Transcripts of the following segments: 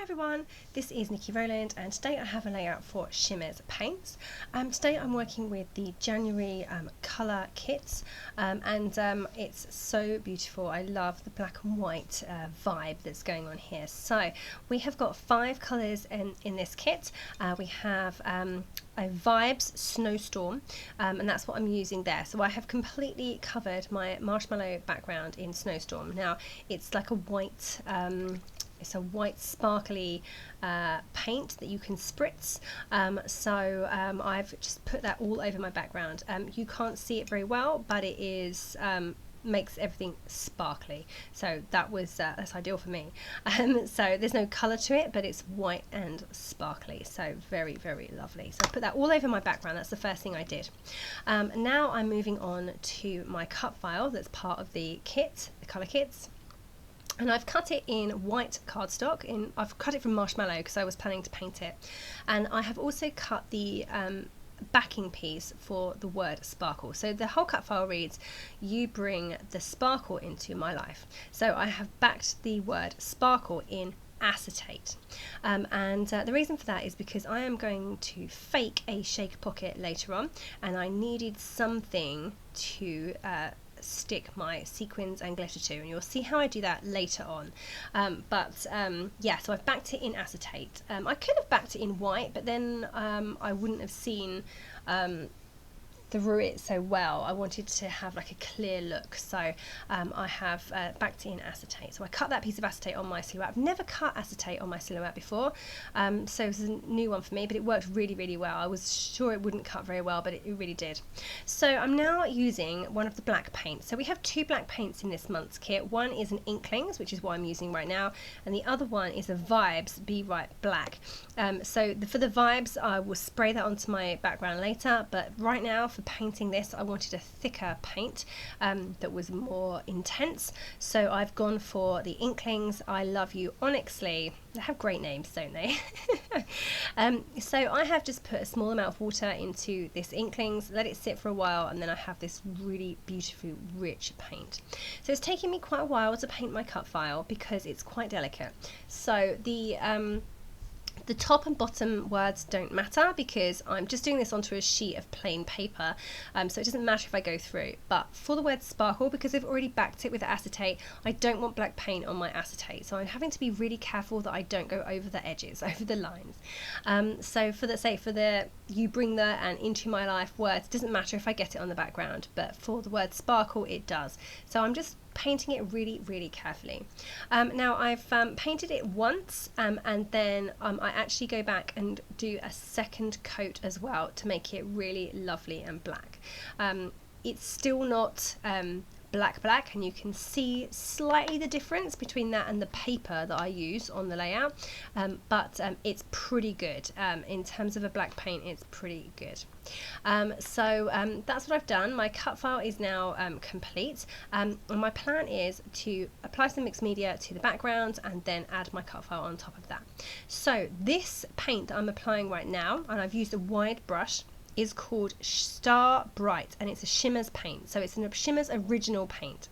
everyone, this is Nikki Rowland and today I have a layout for Shimmerz Paints. Today I'm working with the January Color Kitz and it's so beautiful. I love the black and white vibe that's going on here. So we have got 5 colours in this kit. We have a Vibez Snow Storm and that's what I'm using there. So I have completely covered my marshmallow background in Snow Storm. Now it's like a white it's a white sparkly paint that you can spritz, so I've just put that all over my background. You can't see it very well, but it is makes everything sparkly, so that's ideal for me. So there's no colour to it, but it's white and sparkly, so very, very lovely. So I put that all over my background. That's the first thing I did. Now I'm moving on to my cut file that's part of the kit, the Color Kitz. And I've cut it in white cardstock. I've cut it from marshmallow because I was planning to paint it. And I have also cut the backing piece for the word sparkle. So the whole cut file reads, "You bring the sparkle into my life." So I have backed the word sparkle in acetate. The reason for that is because I am going to fake a shaker pocket later on, and I needed something to stick my sequins and glitter to, and you'll see how I do that later on. Yeah, so I've backed it in acetate. I could have backed it in white, but then I wouldn't have seen through it so well. I wanted to have like a clear look, so I have backed it in acetate. So I cut that piece of acetate on my silhouette. I've never cut acetate on my silhouette before, so it was a new one for me, but it worked really, really well. I was sure it wouldn't cut very well, but it really did. So I'm now using one of the black paints. So we have 2 black paints in this month's kit. One is an Inklingz, which is what I'm using right now, and the other one is a Vibez Be Right Black. For the Vibez, I will spray that onto my background later, but right now for painting this I wanted a thicker paint that was more intense, so I've gone for the Inklingz I Love You Onyxly. They have great names, don't they? So I have just put a small amount of water into this Inklingz, let it sit for a while, and then I have this really beautiful rich paint. So it's taking me quite a while to paint my cut file because it's quite delicate. So the top and bottom words don't matter because I'm just doing this onto a sheet of plain paper, so it doesn't matter if I go through. But for the word sparkle, because I've already backed it with acetate, I don't want black paint on my acetate, so I'm having to be really careful that I don't go over the edges, over the lines. So for the "you bring the" and "into my life" words, it doesn't matter if I get it on the background, but for the word sparkle it does. So I'm just painting it really, really carefully. Now I've painted it once, and then I actually go back and do a second coat as well to make it really lovely and black. It's still not black, and you can see slightly the difference between that and the paper that I use on the layout, but it's pretty good. In terms of a black paint, it's pretty good. That's what I've done. My cut file is now complete, and my plan is to apply some mixed media to the background and then add my cut file on top of that. So this paint that I'm applying right now, and I've used a wide brush, is called Star Bright, and it's a Shimmerz paint. So it's a Shimmerz original paint.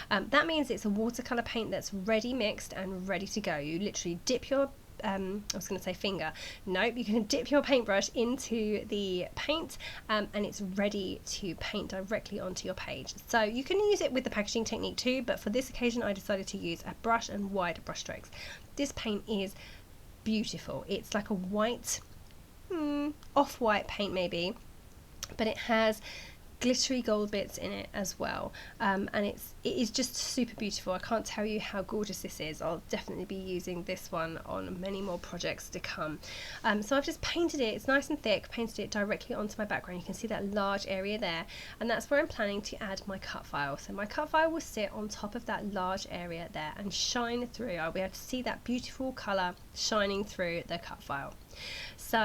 That means it's a watercolor paint that's ready mixed and ready to go. You literally dip your I was going to say finger. Nope, you can dip your paintbrush into the paint and it's ready to paint directly onto your page. So you can use it with the packaging technique too, but for this occasion I decided to use a brush and wide brush strokes. This paint is beautiful. It's like a white, off-white paint maybe, but it has glittery gold bits in it as well, and it is just super beautiful. I can't tell you how gorgeous this is. I'll definitely be using this one on many more projects to come. So I've just painted it. It's nice and thick, painted it directly onto my background. You can see that large area there, and that's where I'm planning to add my cut file. So my cut file will sit on top of that large area there and shine through. I'll be able to see that beautiful colour shining through the cut file. So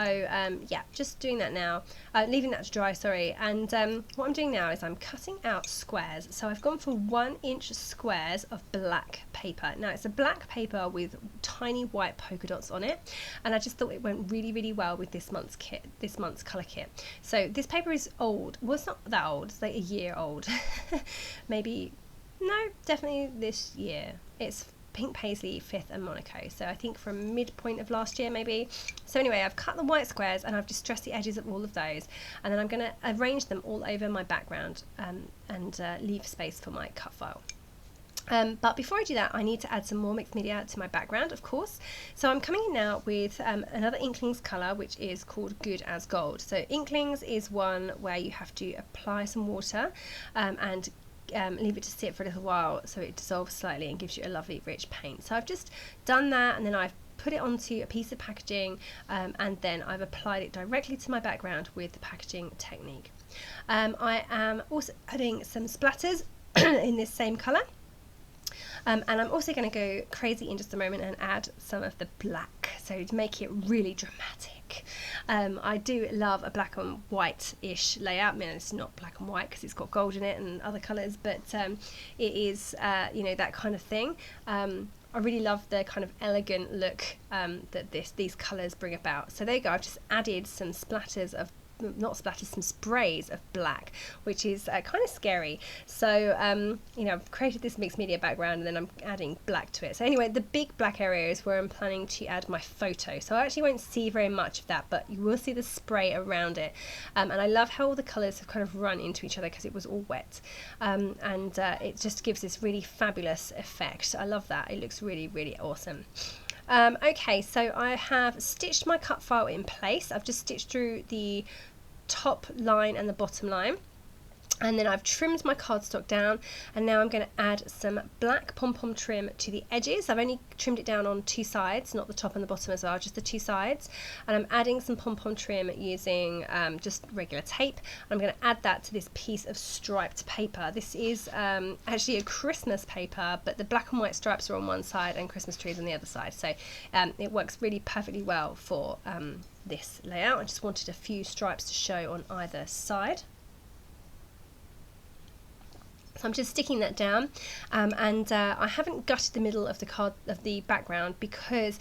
yeah, just doing that now, leaving that to dry, sorry, and what I'm doing now is I'm cutting out squares. So I've gone for 1-inch squares of black paper. Now it's a black paper with tiny white polka dots on it, and I just thought it went really, really well with this month's kit, this month's colour kit. So this paper is old. Well, it's not that old, it's like a year old. Maybe, no, definitely this year. It's Pink Paisley, 5th and Monaco. So I think from midpoint of last year maybe. So anyway, I've cut the white squares and I've distressed the edges of all of those, and then I'm going to arrange them all over my background and leave space for my cut file. But before I do that, I need to add some more mixed media to my background, of course. So I'm coming in now with another Inklingz colour, which is called Good as Gold. So Inklingz is one where you have to apply some water and leave it to sit for a little while so it dissolves slightly and gives you a lovely rich paint. So I've just done that, and then I've put it onto a piece of packaging, and then I've applied it directly to my background with the packaging technique. I am also adding some splatters in this same colour. And I'm also going to go crazy in just a moment and add some of the black, so to make it really dramatic. I do love a black and white-ish layout. I mean, it's not black and white because it's got gold in it and other colours, but it is, you know, that kind of thing. I really love the kind of elegant look that these colours bring about. So there you go, I've just added some splatters of, not splatters, some sprays of black, which is kind of scary. So you know, I've created this mixed media background and then I'm adding black to it. So anyway, the big black area is where I'm planning to add my photo. So I actually won't see very much of that, but you will see the spray around it. And I love how all the colours have kind of run into each other because it was all wet. And it just gives this really fabulous effect. I love that. It looks really, really awesome. Okay, so I have stitched my cut file in place. I've just stitched through the top line and the bottom line, and then I've trimmed my cardstock down, and now I'm going to add some black pom-pom trim to the edges. I've only trimmed it down on two sides, not the top and the bottom as well, just the two sides, and I'm adding some pom-pom trim using just regular tape. I'm going to add that to this piece of striped paper. This is actually a Christmas paper, but the black and white stripes are on one side and Christmas trees on the other side, so it works really perfectly well for this layout. I just wanted a few stripes to show on either side. So I'm just sticking that down, and I haven't gutted the middle of the background because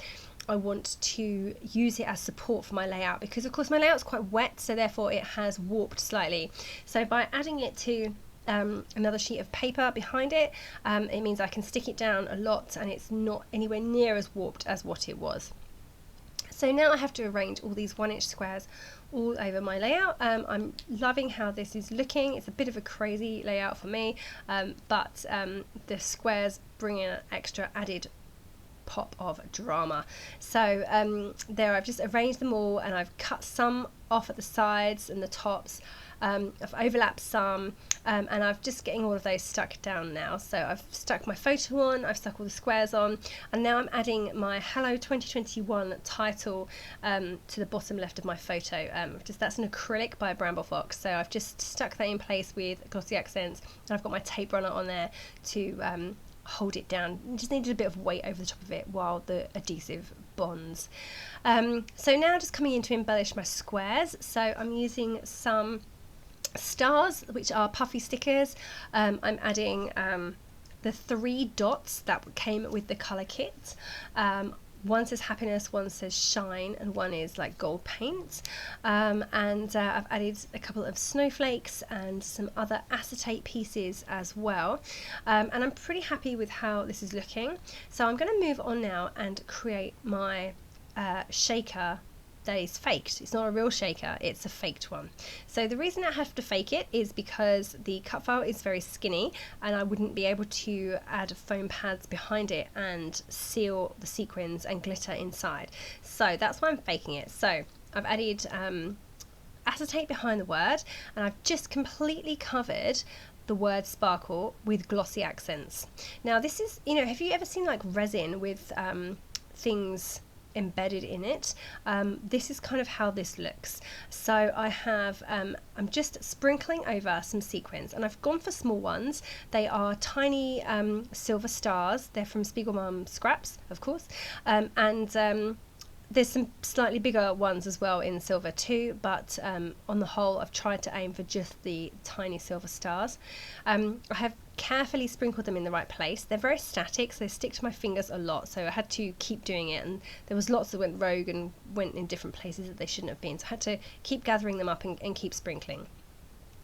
I want to use it as support for my layout, because of course my layout's quite wet, so therefore it has warped slightly. So by adding it to another sheet of paper behind it, it means I can stick it down a lot and it's not anywhere near as warped as what it was. So now I have to arrange all these 1-inch squares all over my layout. I'm loving how this is looking. It's a bit of a crazy layout for me, but the squares bring in an extra added pop of drama. So there, I've just arranged them all, and I've cut some off at the sides and the tops. I've overlapped some, and I'm just getting all of those stuck down now. So I've stuck my photo on, I've stuck all the squares on, and now I'm adding my Hello 2021 title to the bottom left of my photo. That's an acrylic by Bramble Fox, so I've just stuck that in place with Glossy Accents, and I've got my tape runner on there to hold it down. Just needed a bit of weight over the top of it while the adhesive bonds. So now just coming in to embellish my squares, so I'm using some stars, which are puffy stickers. I'm adding the 3 dots that came with the Color Kitz. One says happiness, one says shine, and one is like gold paint. And I've added a couple of snowflakes and some other acetate pieces as well. And I'm pretty happy with how this is looking. So I'm going to move on now and create my shaker that is faked. It's not a real shaker, it's a faked one. So the reason I have to fake it is because the cut file is very skinny and I wouldn't be able to add foam pads behind it and seal the sequins and glitter inside. So that's why I'm faking it. So I've added acetate behind the word, and I've just completely covered the word sparkle with Glossy Accents. Now this is, you know, have you ever seen like resin with things embedded in it? This is kind of how this looks. So I have I'm just sprinkling over some sequins, and I've gone for small ones. They are tiny silver stars. They're from Spiegelmom Scraps, of course, and there's some slightly bigger ones as well in silver too, but on the whole I've tried to aim for just the tiny silver stars. I have carefully sprinkled them in the right place. They're very static, so they stick to my fingers a lot, so I had to keep doing it, and there was lots that went rogue and went in different places that they shouldn't have been, so I had to keep gathering them up and keep sprinkling.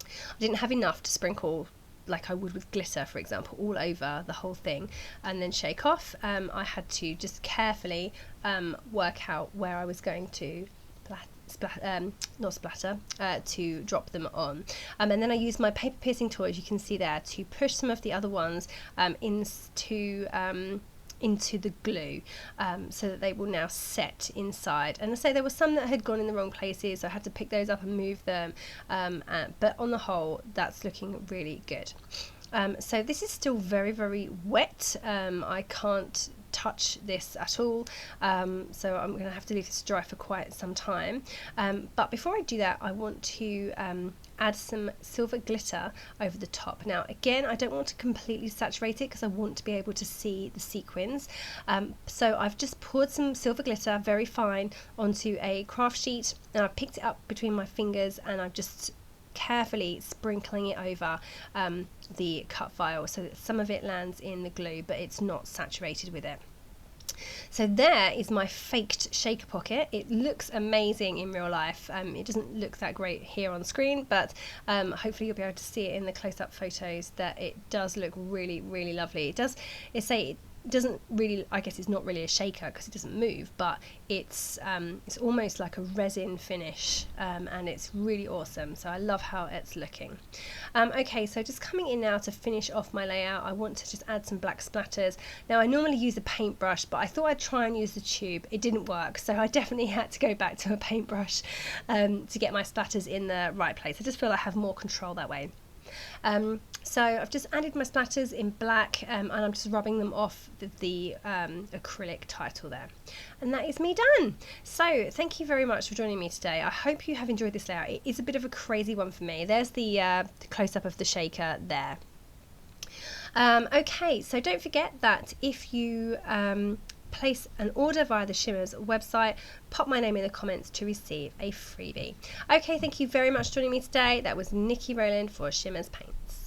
I didn't have enough to sprinkle like I would with glitter, for example, all over the whole thing, and then shake off. I had to just carefully work out where I was going to to drop them on, and then I used my paper piercing tool, as you can see there, to push some of the other ones into the glue, so that they will now set inside. And I say there were some that had gone in the wrong places, so I had to pick those up and move them, but on the whole that's looking really good. So this is still very, very wet. I can't touch this at all, so I'm going to have to leave this dry for quite some time, but before I do that, I want to add some silver glitter over the top. Now again, I don't want to completely saturate it because I want to be able to see the sequins, so I've just poured some silver glitter very fine onto a craft sheet, and I've picked it up between my fingers, and I'm just carefully sprinkling it over the cut file so that some of it lands in the glue but it's not saturated with it. So there is my faked shaker pocket. It looks amazing in real life. It doesn't look that great here on screen, but hopefully you'll be able to see it in the close-up photos that it does look really, really lovely. It doesn't really, I guess it's not really a shaker because it doesn't move, but it's almost like a resin finish, and it's really awesome. So I love how it's looking. Okay, so just coming in now to finish off my layout, I want to just add some black splatters. Now I normally use a paintbrush, but I thought I'd try and use the tube. It didn't work, so I definitely had to go back to a paintbrush to get my splatters in the right place. I just feel I have more control that way. So I've just added my splatters in black, and I'm just rubbing them off the acrylic title there, and that is me done. So thank you very much for joining me today. I hope you have enjoyed this layout. It is a bit of a crazy one for me. There's the close-up of the shaker there. Okay, so don't forget that if you place an order via the Shimmerz website, pop my name in the comments to receive a freebie. Okay, thank you very much for joining me today. That was Nikki Rowland for Shimmerz Paints.